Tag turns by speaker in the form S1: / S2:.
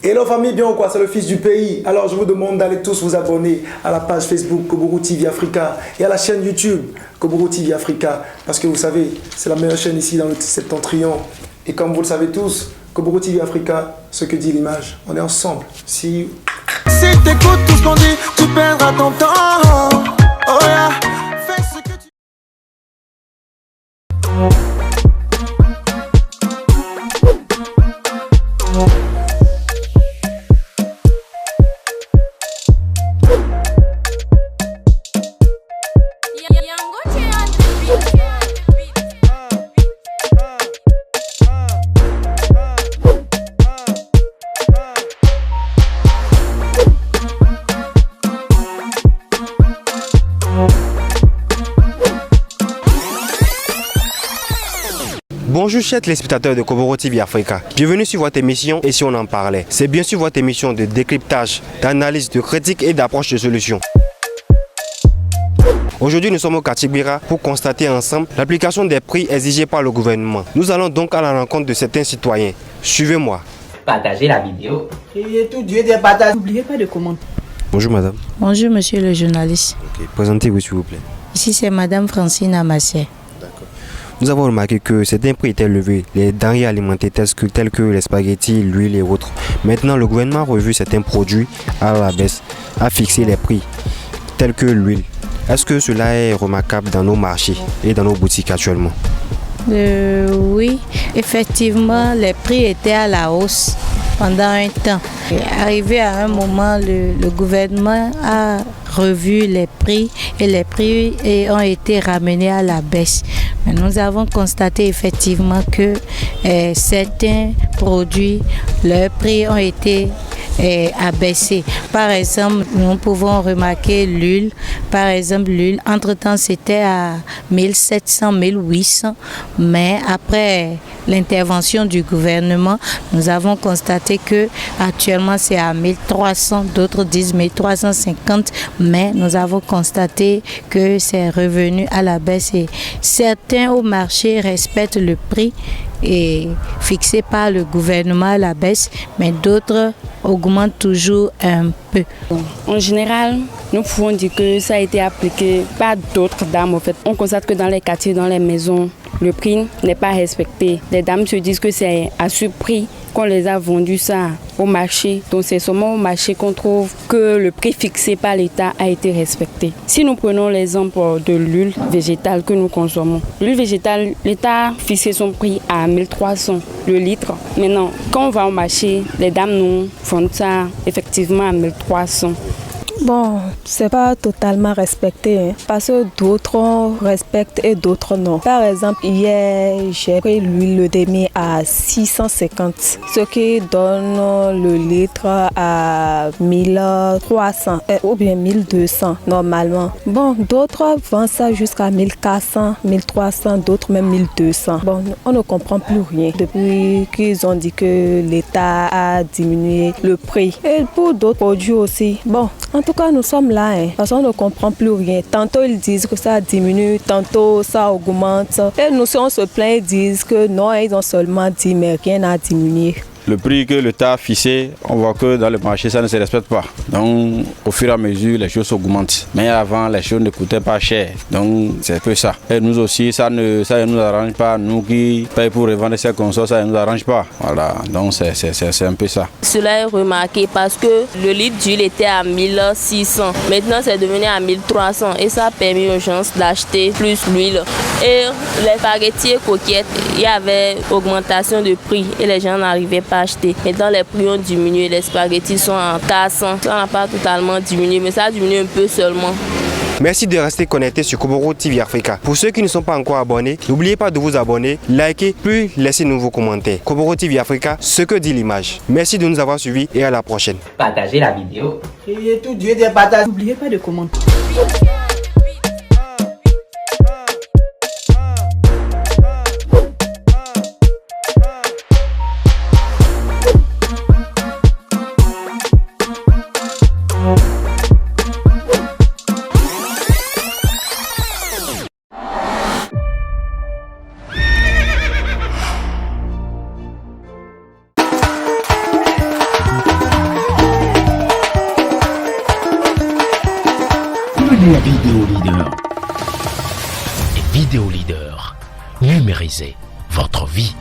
S1: Hello famille, bien ou quoi? C'est le fils du pays. Alors je vous demande d'aller tous vous abonner à la page Facebook Koboro TV Africa et à la chaîne YouTube Koboro TV Africa. Parce que vous savez, c'est la meilleure chaîne ici dans le septentrion. Et comme vous le savez tous, Koboro TV Africa, ce que dit l'image. On est ensemble. See you.
S2: Si t'écoutes tout ce qu'on dit, tu perdras ton temps. Oh yeah. Fais ce que tu...
S3: Bonjour chers téléspectateurs de Koboro TV Africa, bienvenue sur votre émission et si on en parlait. C'est bien sûr votre émission de décryptage, d'analyse, de critique et d'approche de solutions. Aujourd'hui nous sommes au quartier Bira pour constater ensemble l'application des prix exigés par le gouvernement. Nous allons donc à la rencontre de certains citoyens. Suivez-moi.
S4: Partagez la vidéo.
S2: Criez tout Dieu des patates.
S5: N'oubliez pas de commander.
S3: Bonjour madame.
S6: Bonjour monsieur le journaliste.
S3: Présentez-vous s'il vous plaît.
S6: Ici c'est madame Francine Amassé.
S3: Nous avons remarqué que certains prix étaient levés, les denrées alimentaires telles que les spaghettis, l'huile et autres. Maintenant, le gouvernement a revu certains produits à la baisse, a fixé les prix, tels que l'huile. Est-ce que cela est remarquable dans nos marchés et dans nos boutiques actuellement?
S6: Oui, effectivement, les prix étaient à la hausse pendant un temps. Arrivé à un moment, le gouvernement a revu les prix et les prix ont été ramenés à la baisse. Mais nous avons constaté effectivement que certains produits, leurs prix ont été abaissés. Par exemple, nous pouvons remarquer l'huile. Par exemple, l'huile, entre-temps, c'était à 1700, 1800. Mais après l'intervention du gouvernement, nous avons constaté que actuellement c'est à 1300, d'autres disent 1350, mais nous avons constaté que c'est revenu à la baisse et certains au marché respectent le prix et fixé par le gouvernement à la baisse, mais d'autres augmentent toujours un peu.
S5: En général, nous pouvons dire que ça a été appliqué par d'autres dames. En fait, on constate que dans les quartiers, dans les maisons, le prix n'est pas respecté. Les dames se disent que c'est à ce prix qu'on les a vendus ça au marché. Donc c'est seulement au marché qu'on trouve que le prix fixé par l'État a été respecté. Si nous prenons l'exemple de l'huile végétale que nous consommons, l'huile végétale, l'État a fixé son prix à 1300 le litre. Maintenant, quand on va au marché, les dames nous vendent ça effectivement à 1300.
S7: Bon, c'est pas totalement respecté, hein, parce que d'autres respectent et d'autres non. Par exemple, hier, j'ai pris l'huile demi à 650, ce qui donne le litre à 1300 ou bien 1200 normalement. Bon, d'autres vendent ça jusqu'à 1400, 1300, d'autres même 1200. Bon, on ne comprend plus rien depuis qu'ils ont dit que l'État a diminué le prix. Et pour d'autres produits aussi, bon, en tout cas, nous sommes là, hein, parce qu'on ne comprend plus rien. Tantôt, ils disent que ça diminue, tantôt, ça augmente. Et nous, si on se plaint, ils disent que non, ils ont seulement dit, mais rien n'a diminué.
S8: Le prix que l'État a fixé, on voit que dans le marché, ça ne se respecte pas. Donc, au fur et à mesure, les choses augmentent. Mais avant, les choses ne coûtaient pas cher. Donc, c'est un peu ça. Et nous aussi, ça ne nous arrange pas. Nous qui payons pour revendre ces consoles, ça ne nous arrange pas. Voilà, donc c'est un peu ça.
S9: Cela est remarqué parce que le litre d'huile était à 1600. Maintenant, c'est devenu à 1300. Et ça a permis aux gens d'acheter plus l'huile. Et les spaghettis et coquillettes, il y avait augmentation de prix. Et les gens n'arrivaient pas à acheter. Maintenant, les prix ont diminué. Les spaghettis sont en 400. Ça n'a pas totalement diminué, mais ça a diminué un peu seulement.
S3: Merci de rester connecté sur Koboro TV Africa. Pour ceux qui ne sont pas encore abonnés, n'oubliez pas de vous abonner, liker, puis laissez-nous vos commentaires. Koboro TV Africa, ce que dit l'image. Merci de nous avoir suivis et à la prochaine.
S4: Partagez la vidéo.
S2: Criez tout Dieu des patates.
S5: N'oubliez pas de commander.
S10: la vidéo leader. Et vidéo leader, numérisez votre vie.